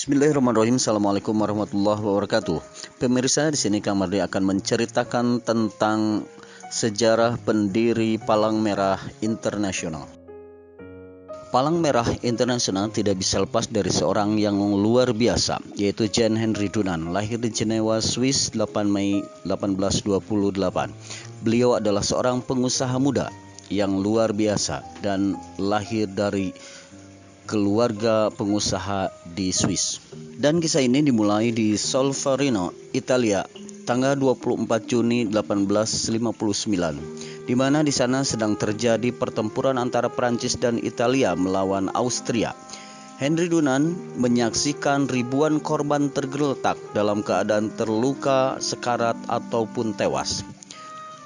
Bismillahirrahmanirrahim. Assalamualaikum warahmatullahi wabarakatuh. Pemirsa, di sini Kang Mardi akan menceritakan tentang sejarah pendiri Palang Merah Internasional. Palang Merah Internasional tidak bisa lepas dari seorang yang luar biasa, yaitu Jan Henry Dunant. Lahir di Jenewa, Swiss 8 Mei 1828. Beliau adalah seorang pengusaha muda yang luar biasa dan lahir dari keluarga pengusaha di Swiss. Dan kisah ini dimulai di Solferino, Italia, tanggal 24 Juni 1859, di mana di sana sedang terjadi pertempuran antara Prancis dan Italia melawan Austria. Henry Dunant menyaksikan ribuan korban tergeletak dalam keadaan terluka, sekarat ataupun tewas.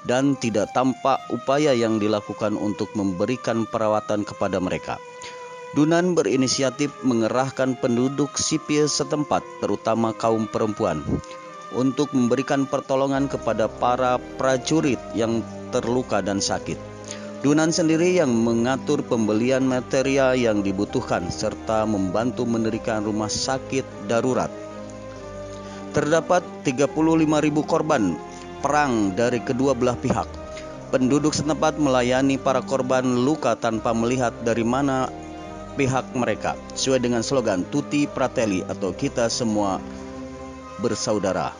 Dan tidak tampak upaya yang dilakukan untuk memberikan perawatan kepada mereka. Dunant berinisiatif mengerahkan penduduk sipil setempat, terutama kaum perempuan, untuk memberikan pertolongan kepada para prajurit yang terluka dan sakit. Dunant sendiri yang mengatur pembelian material yang dibutuhkan serta membantu mendirikan rumah sakit darurat. Terdapat 35.000 korban perang dari kedua belah pihak. Penduduk setempat melayani para korban luka tanpa melihat dari mana pihak mereka, sesuai dengan slogan Tutti Fratelli atau kita semua bersaudara.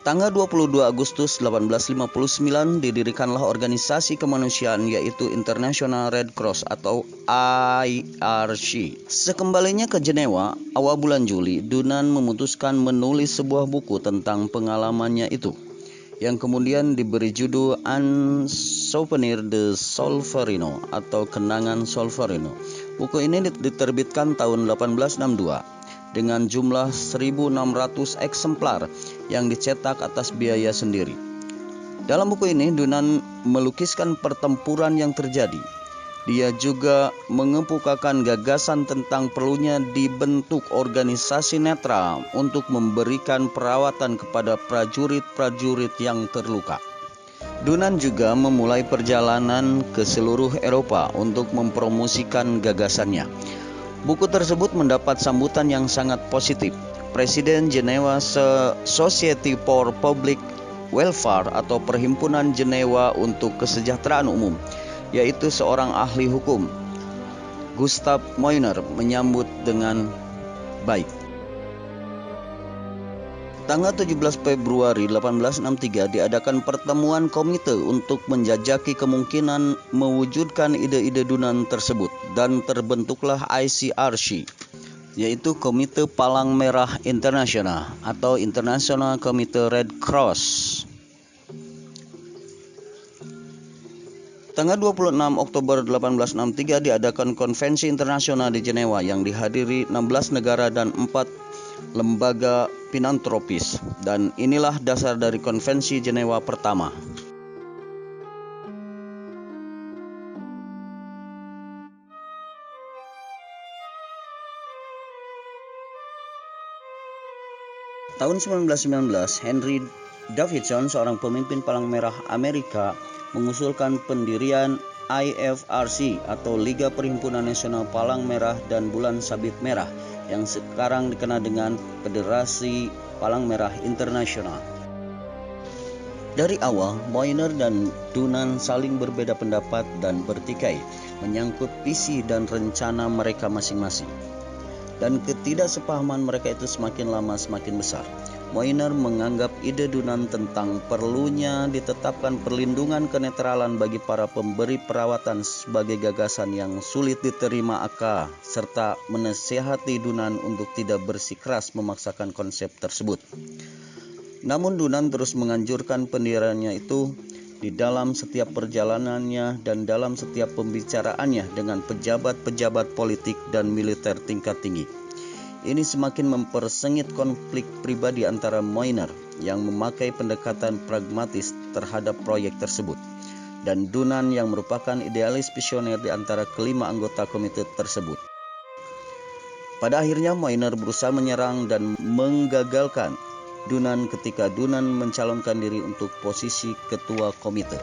Tanggal 22 Agustus 1859 didirikanlah organisasi kemanusiaan, yaitu International Red Cross atau IRC. Sekembalinya ke Jenewa awal bulan Juli, Dunant memutuskan menulis sebuah buku tentang pengalamannya itu, yang kemudian diberi judul Un Souvenir de Solferino atau Kenangan Solferino. Buku ini diterbitkan tahun 1862 dengan jumlah 1.600 eksemplar yang dicetak atas biaya sendiri. Dalam buku ini Dunant melukiskan pertempuran yang terjadi. Dia juga mengemukakan gagasan tentang perlunya dibentuk organisasi netral untuk memberikan perawatan kepada prajurit-prajurit yang terluka. Dunant juga memulai perjalanan ke seluruh Eropa untuk mempromosikan gagasannya. Buku tersebut mendapat sambutan yang sangat positif. Presiden Jenewa Society for Public Welfare atau Perhimpunan Jenewa untuk Kesejahteraan Umum, yaitu seorang ahli hukum, Gustav Moyner, menyambut dengan baik. Tanggal 17 Februari 1863 diadakan pertemuan komite untuk menjajaki kemungkinan mewujudkan ide-ide Dunant tersebut, dan terbentuklah ICRC, yaitu Komite Palang Merah Internasional atau International Committee Red Cross. Tanggal 26 Oktober 1863 diadakan konvensi internasional di Jenewa yang dihadiri 16 negara dan 4 lembaga filantropis, dan inilah dasar dari konvensi Jenewa pertama. Tahun 1919, Henry Davidson, seorang pemimpin Palang Merah Amerika, mengusulkan pendirian IFRC atau Liga Perhimpunan Nasional Palang Merah dan Bulan Sabit Merah, yang sekarang dikenal dengan Federasi Palang Merah Internasional. Dari awal, Moyner dan Dunant saling berbeda pendapat dan bertikai menyangkut visi dan rencana mereka masing-masing. Dan ketidaksepahaman mereka itu semakin lama semakin besar. Moyner menganggap ide Dunant tentang perlunya ditetapkan perlindungan kenetralan bagi para pemberi perawatan sebagai gagasan yang sulit diterima akal, serta menasihati Dunant untuk tidak bersikeras memaksakan konsep tersebut. Namun Dunant terus menganjurkan pendiriannya itu di dalam setiap perjalanannya dan dalam setiap pembicaraannya dengan pejabat-pejabat politik dan militer tingkat tinggi. Ini semakin mempersengit konflik pribadi antara Moyner yang memakai pendekatan pragmatis terhadap proyek tersebut, dan Dunant yang merupakan idealis visioner di antara kelima anggota komite tersebut. Pada akhirnya Moyner berusaha menyerang dan menggagalkan Dunant ketika Dunant mencalonkan diri untuk posisi ketua komite.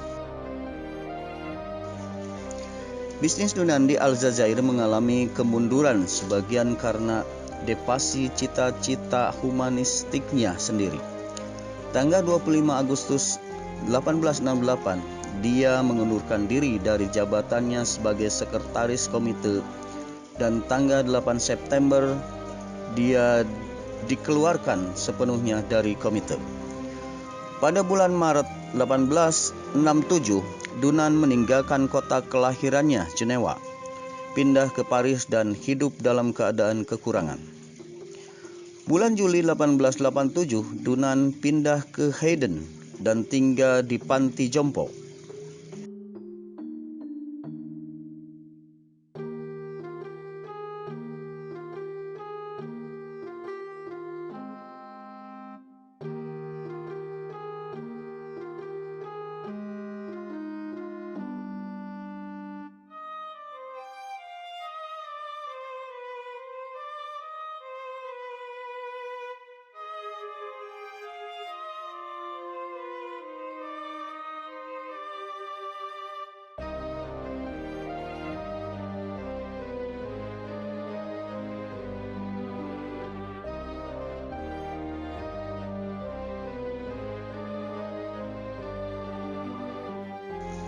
Bisnis Dunant di Aljazair mengalami kemunduran, sebagian karena mengadopsi cita-cita humanistiknya sendiri. Tanggal 25 Agustus 1868, dia mengundurkan diri dari jabatannya sebagai sekretaris komite, dan tanggal 8 September dia dikeluarkan sepenuhnya dari komite. Pada bulan Maret 1867, Dunant meninggalkan kota kelahirannya, Jenewa, pindah ke Paris dan hidup dalam keadaan kekurangan. Bulan Juli 1887, Dunant pindah ke Hayden dan tinggal di panti jompo.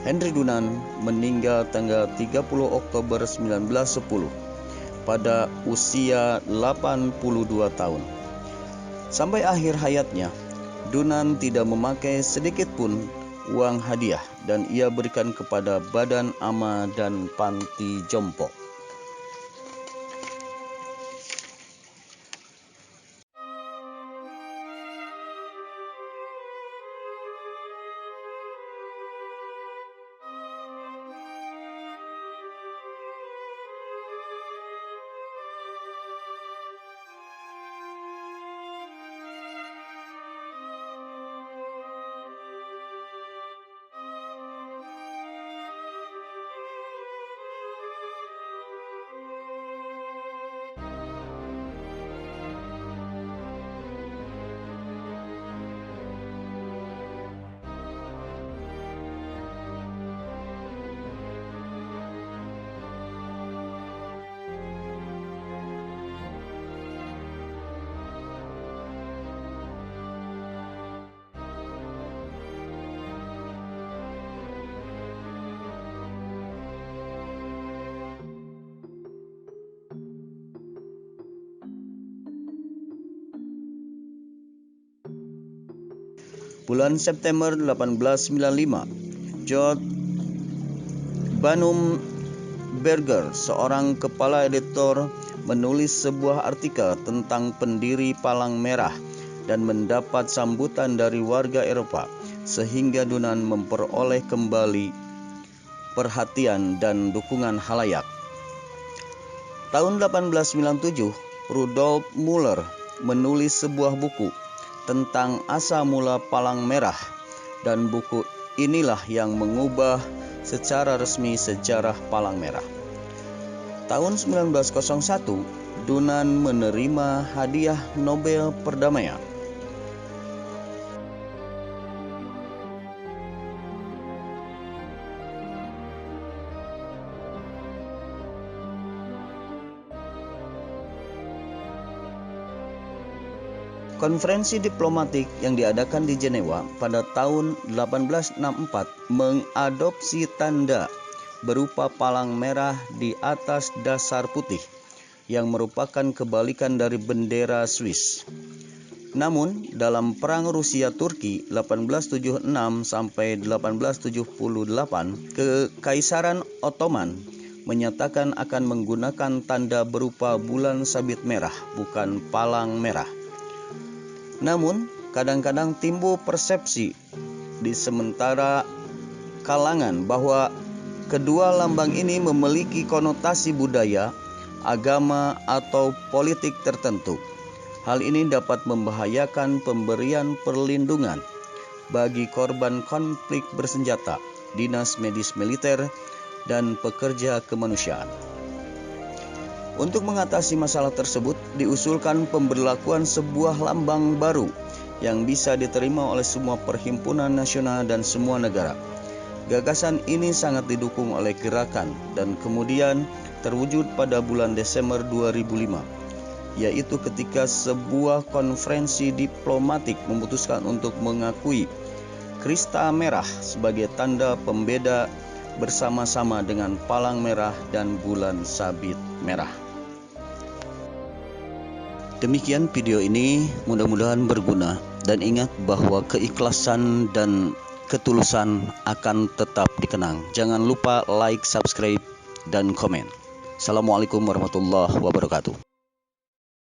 Henry Dunant meninggal tanggal 30 Oktober 1910 pada usia 82 tahun. Sampai akhir hayatnya, Dunant tidak memakai sedikit pun uang hadiah dan ia berikan kepada Badan Ama dan Panti Jompo. Bulan September 1895, George Banum Berger, seorang kepala editor, menulis sebuah artikel tentang pendiri Palang Merah dan mendapat sambutan dari warga Eropa, sehingga Dunant memperoleh kembali perhatian dan dukungan halayak. Tahun 1897, Rudolf Müller menulis sebuah buku tentang asal mula Palang Merah, dan buku inilah yang mengubah secara resmi sejarah Palang Merah. Tahun 1901, Dunant menerima hadiah Nobel Perdamaian. Konferensi diplomatik yang diadakan di Jenewa pada tahun 1864 mengadopsi tanda berupa palang merah di atas dasar putih, yang merupakan kebalikan dari bendera Swiss. Namun, dalam Perang Rusia-Turki 1876 sampai 1878, Kekaisaran Ottoman menyatakan akan menggunakan tanda berupa bulan sabit merah, bukan palang merah. Namun, kadang-kadang timbul persepsi di sementara kalangan bahwa kedua lambang ini memiliki konotasi budaya, agama, atau politik tertentu. Hal ini dapat membahayakan pemberian perlindungan bagi korban konflik bersenjata, dinas medis militer, dan pekerja kemanusiaan. Untuk mengatasi masalah tersebut, diusulkan pemberlakuan sebuah lambang baru yang bisa diterima oleh semua perhimpunan nasional dan semua negara. Gagasan ini sangat didukung oleh gerakan dan kemudian terwujud pada bulan Desember 2005. yaitu ketika sebuah konferensi diplomatik memutuskan untuk mengakui krista merah sebagai tanda pembeda bersama-sama dengan palang merah dan bulan sabit merah. Demikian video ini, mudah-mudahan berguna, dan ingat bahwa keikhlasan dan ketulusan akan tetap dikenang. Jangan lupa like, subscribe, dan komen. Assalamualaikum warahmatullahi wabarakatuh.